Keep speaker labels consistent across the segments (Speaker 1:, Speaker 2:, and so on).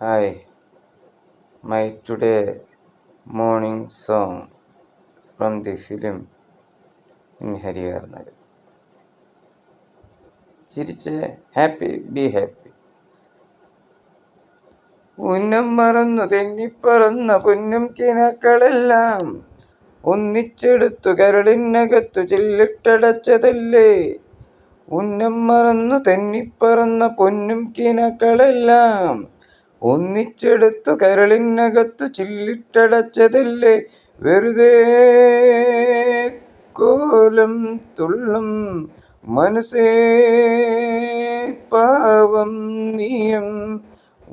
Speaker 1: Hi, my today morning song from the film in Hariharnagar. ചിരിച്ച് happy be happy. ഉന്നം മറന്നു തെന്നിപ്പറന്ന പൊന്നും കിനാക്കളെല്ലാം ഒന്നിച്ചെടുത്തു കരളിനകത്തു ചില്ലിട്ടടച്ചതല്ലേ. ഉന്നം മറന്നു തെന്നിപ്പറന്ന പൊന്നും കിനാക്കളെല്ലാം ഒന്നിച്ചെടുത്തു കരളിനകത്തു ചില്ലിട്ടടച്ചതല്ലേ. വെറുതെ കോലം തുള്ളും മനസ്സേ പാവം നീയം.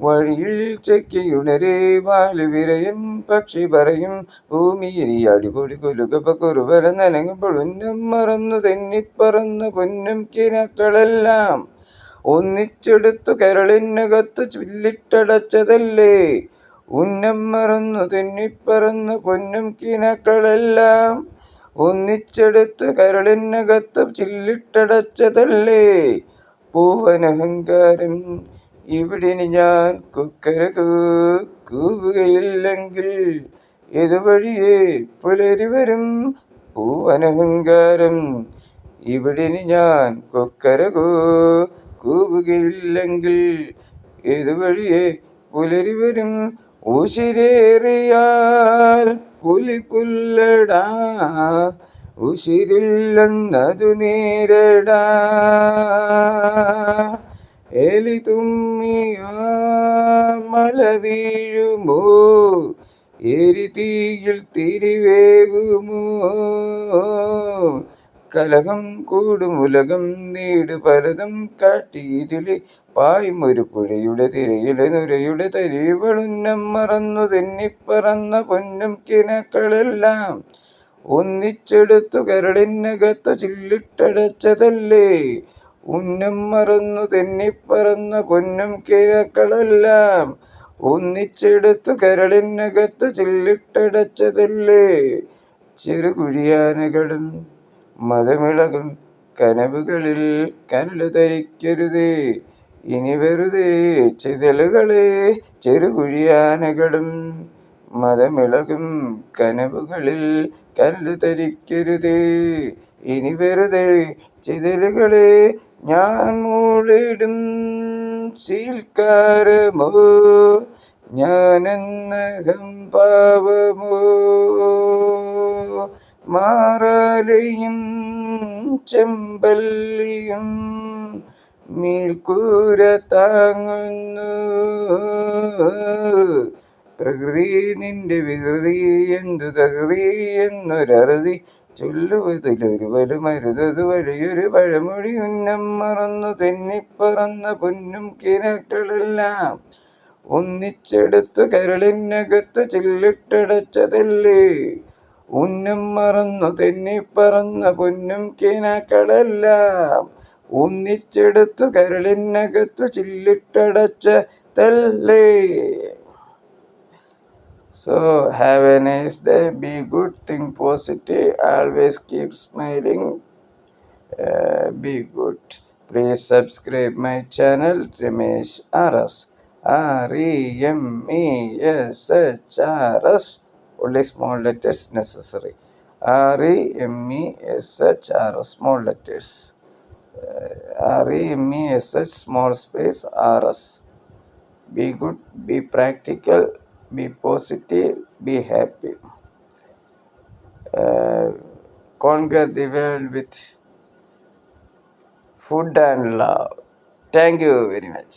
Speaker 1: വഴിയിൽ ചെക്കിയുണരേ വാലുവിരയൻ പക്ഷി പറയും ഭൂമിയിൽ അടിപൊളി കുലുകപക്കുറുവല നനങ്ങുമ്പോൾ ഉന്നം മറന്നു തെന്നിപ്പറന്ന പൊന്നും കിനാക്കളെല്ലാം ഒന്നിച്ചെടുത്തു കരളിനകത്തു ചില്ലിട്ടടച്ചതല്ലേ. ഉന്നം മറന്നു തെന്നിപ്പറന്ന പൊന്നും കിനാക്കളെല്ലാം ഒന്നിച്ചെടുത്ത് കരളിനകത്ത് ചില്ലിട്ടടച്ചതല്ലേ. പൂവനഹങ്കാരം ഇവിടിനി ഞാൻ കൂവുകയില്ലെങ്കിൽ ഇതുവഴിയേ പുലരി വരും. പൂവനഹങ്കാരം ഇവിടിനി ഞാൻ കൂവുകയില്ലെങ്കിൽ ഇതുവഴിയേ പുലരി വരും. ഉശിരേറിയാൽ പുലിപുല്ലടാ, ഉശിരില്ലെന്നതു നേരടാ. എലി തുമ്മിയാ മല വീഴുമോ, എരിതീയിൽ തിരിവേവുമോ. കലഹം കൂടും ഉലകം നീട് പരതം കാട്ടി ഇതിലെ പായും ഒരു പുഴയുടെ തിരയിലെ നുരയുടെ തരിവളുന്നം മറന്നു തെന്നിപ്പറന്ന പൊന്നും കിനാക്കളെല്ലാം ഒന്നിച്ചെടുത്തു കരളിനകത്തു ചില്ലിട്ടടച്ചതല്ലേ. ഉന്നം മറന്നു തെന്നിപ്പറന്ന പൊന്നും കിനാക്കളെല്ലാം ഒന്നിച്ചെടുത്തു കരളിനകത്തു ചില്ലിട്ടടച്ചതല്ലേ. ചെറുകുഴിയാനകളും മതമിളകും കനവുകളിൽ കനലു ധരിക്കരുതേ ഇനി വെറുതെ ചിതലുകളെ. ചെറുകുഴിയാനകളും മതമിളകും കനവുകളിൽ കനലു ധരിക്കരുതേ ഇനി വെറുതെ ചിതലുകളെ. ഞാൻ മൂളിടും സീൽക്കാരമോ, ഞാനെന്നഹം പാവമോ. മാറാലയും ചെമ്പല്ലിയും മേൽക്കൂര താങ്ങുന്നു. പ്രകൃതി നിന്റെ വികൃതി എന്തു തകൃതി എന്നൊരറുതി ചൊല്ലുവതിലൊരു വലുമരുതതു വലിയൊരു പഴമൊഴി. ഉന്നം മറന്നു തെന്നിപ്പറന്ന പൊന്നും കിനാക്കളെല്ലാം ഒന്നിച്ചെടുത്തു കരളിനകത്തു ചില്ലിട്ടടച്ചതല്ലേ. ഉന്നം മറന്നു തെന്നിപ്പറന്ന പൊന്നും കിനാക്കളെല്ലാം ഒന്നിച്ചെടുത്തു കരളിനകത്തു ചില്ലിട്ടടച്ചതല്ലേ. So have a nice day, be good, think positive, always keep smiling, be good. Please subscribe my channel Ramesh RS, REMESHRS, only small letters necessary. REMESHRS, small letters, REMESH small space RS. Be good, be practical, be positive, be happy. Conquer the world with food and love. Thank you very much.